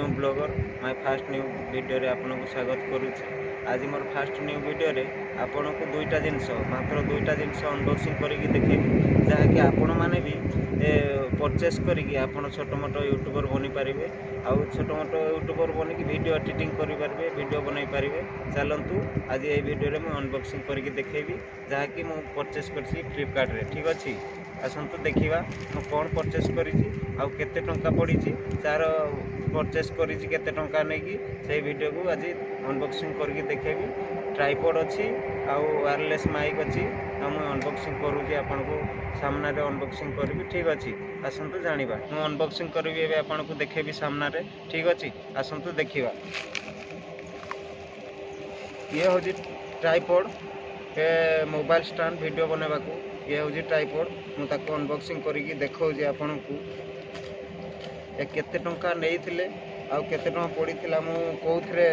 New blogger my fast new video रे आपनको स्वागत करुच्ची। आज मोर फास्ट न्यू वीडियो रे आपनको दुईटा जिनस मात्र दुईटा जिनस अनबॉक्सिंग करके देखेबी जहाँकि आपण माने भी परचेस करके आपण छोट मोट यूट्यूबर बनी पारे आउ छोट मोट यूट्यूबर बन की वीडियो एडिटिंग करें वीडियो बनई पारे। चलतु आज ये वीडियो रे मुझे अनबॉक्सिंग करके देखेबी जहाँकि मुझे परचेस कर फ्लिपकार्ट रे। ठीक अच्छे आसतु देखा मुझे कौन परचेस करते टंका पड़ी तार परचेस करते टंका नहीं से वीडियो को आज अनबॉक्सिंग करके देखेबी। ट्राइपॉड अच्छी आउ वायरलेस माइक अच्छी मुझे अनबॉक्सिंग करुँगी आपण को सामना रे अनबॉक्सिंग करी। ठीक अच्छे आसतु जाना मुझे अनबॉक्सिंग करी एवं आपण को देखेबी सामना रे। ठीक अच्छे आसतु देखा ये हूँ ट्राइपॉड मोबाइल स्टैंड वीडियो बनवा को ये हूँ ट्राइपॉड मुझे अनबॉक्सिंग करके देखा आपण को केते टंका नहीं आउ केते टंका पड़ा मु कौथे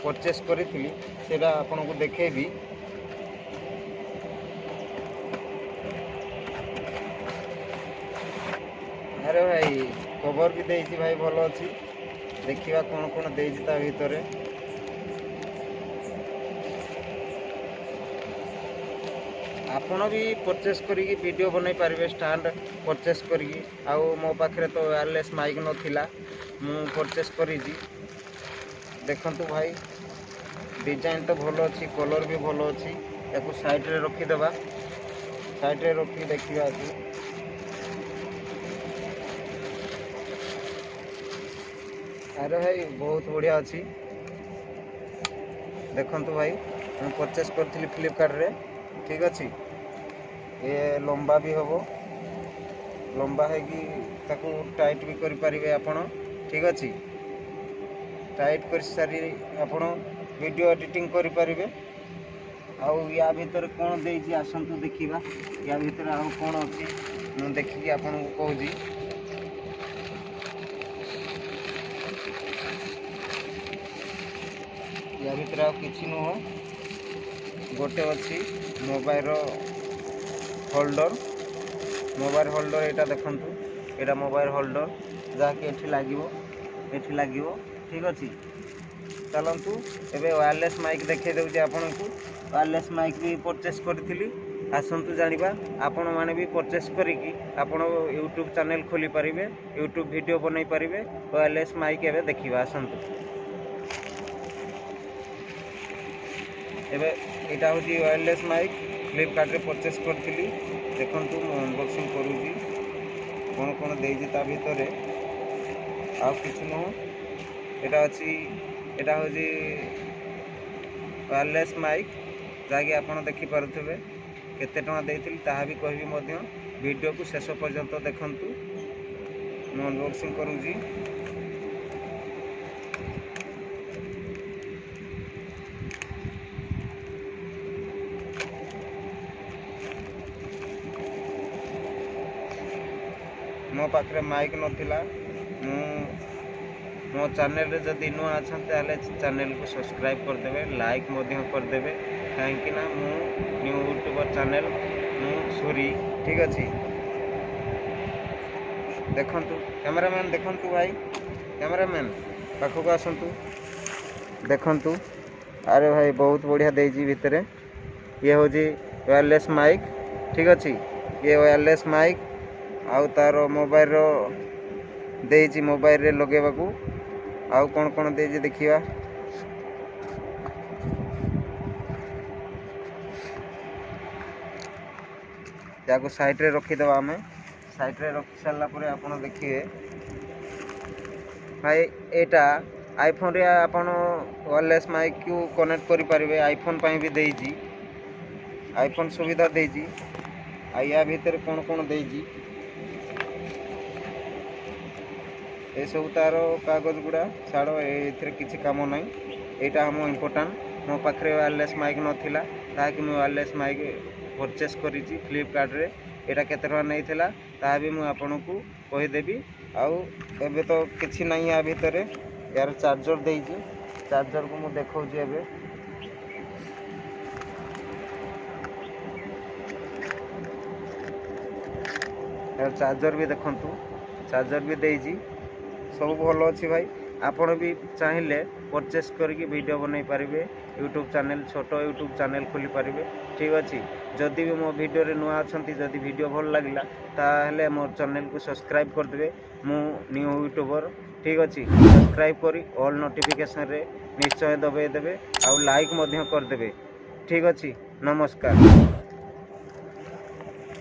परचेस करी सेटा आपण को देखेबी। अरे भाई कवर भी देती भाई भल अच्छी देखा कौन कौन देती ता भितर आपण भी परचेस करिकी वीडियो बनई पारे स्टैंड परचेस करिकी आउ मो पाखे तो वायरलेस माइक नथिला मु परचेस करी देखंतु भाई डिजाइन तो भल अच्छी कलर भी भल अच्छी या साइड रे रखीदेवा साइड रे रखी देखा अरे भाई बहुत बढ़िया अच्छी देखंतु भाई मैं परचेस करी फ्लिपकार्ट रे। ठीक अच्छे ये लंबा भी हम लंबा है कि ताकू टाइट भी करें आपण। ठीक अच्छे टाइट कर सारी आपण वीडियो एडिटिंग करें आउ या भीतर कौन देती आसतु देखा या भीतर आउ कौन अच्छी मुझे देखिकी आपन को कहूँ या भीतर आ कि नुह गोटे अच्छी मोबाइल होल्डर यहाँ देखु यहाँ मोबाइल होल्डर जहाँकि एठी लगे। ठीक अच्छे चलतु एबे वायरलेस माइक देखे दूसरी आपन को वायरलेस माइक भी परचेस करी आसतु जाना आपण मैंने भी परचेस करिकी आपण यूट्यूब चैनल खोली पारे यूट्यूब वीडियो बनई पारे वायरलेस माइक एवं देखा आसतु एवं यहाँ हूँ वायरलेस माइक फ्लिपकार्ट रे परचेस करी देखु अनबॉक्सिंग करुँगी कौन कौन देती ता भितर आ कि नुह यहाँ अच्छी यहाँ हूँ वायरलेस माइक जहाँकि आपड़ देखिपे केते टंका देती ताहा भी कहबी वीडियो को शेष पर्यंत देखंतु मैं अनबॉक्सिंग करुँगी। मो पाखे माइक नथिला मो चैनल रे जदि नुआ अच्छा चैनल को सब्सक्राइब करदेवे लाइक करदेवे कहीं मु न्यू यूट्यूबर चैनल मु सूरी। ठीक अच्छे देखंतु कैमरामैन देखंतु भाई कैमरामैन पाखक आसतु देखंतु अरे भाई बहुत बढ़िया देजी भितर ये हूँ वायरलेस माइक। ठीक अच्छे ये वायरलेस माइक आउ तार मोबाइल देजी मोबाइल रे लगेवा को आउ कौन कौन देजी देखिया या साइड रे रखीदेवा आम साइड रे रखी सारा पर आपन देखिए भाई एटा आईफोन रे आपन वायरलेस माइक को कनेक्ट करि पारिबे आईफोन पाई भी देजी आईफोन सुविधा देजी या भीतर कौन कौन देजी ये सब तार कागज गुड़ा छाड़ ए किसी कम ना यहाँ हम इम्पोर्टाट मो पाखे वायरलेस माइक नाला ताकि मुझे वायरलेस माइक परचेस करी फ्लिपकार्ट रे यहाँ केते टका नहीं ता भी मुझे आपन को कहीदेवी आउ एबे तो किसी ना या भितर यार चार्जर देजी चार्जर को मुझे देखा एबे यार चार्जर भी देखंतु चार्जर भी देजी ସବୁ ଭଲ ଅଛି ଭାଇ। ଆପଣ ବି ଚାହିଁଲେ ପରଚେସ୍ କରିକି ଭିଡ଼ିଓ ବନେଇ ପାରିବେ, ୟୁଟ୍ୟୁବ୍ ଚ୍ୟାନେଲ୍, ଛୋଟ ୟୁଟ୍ୟୁବ୍ ଚ୍ୟାନେଲ୍ ଖୋଲିପାରିବେ। ଠିକ୍ ଅଛି। ଯଦି ବି ମୋ ଭିଡ଼ିଓରେ ନୂଆ ଅଛନ୍ତି, ଯଦି ଭିଡ଼ିଓ ଭଲ ଲାଗିଲା ତାହେଲେ ମୋ ଚ୍ୟାନେଲ୍କୁ ସବସ୍କ୍ରାଇବ୍ କରିଦେବେ। ମୁଁ ନ୍ୟୁ ୟୁଟ୍ୟୁବର୍। ଠିକ୍ ଅଛି। ସବସ୍କ୍ରାଇବ୍ କରି ଅଲ୍ ନୋଟିଫିକେସନ୍ରେ ନିଶ୍ଚୟ ଦବାଇ ଦେବେ, ଆଉ ଲାଇକ୍ ମଧ୍ୟ କରିଦେବେ। ଠିକ୍ ଅଛି। ନମସ୍କାର।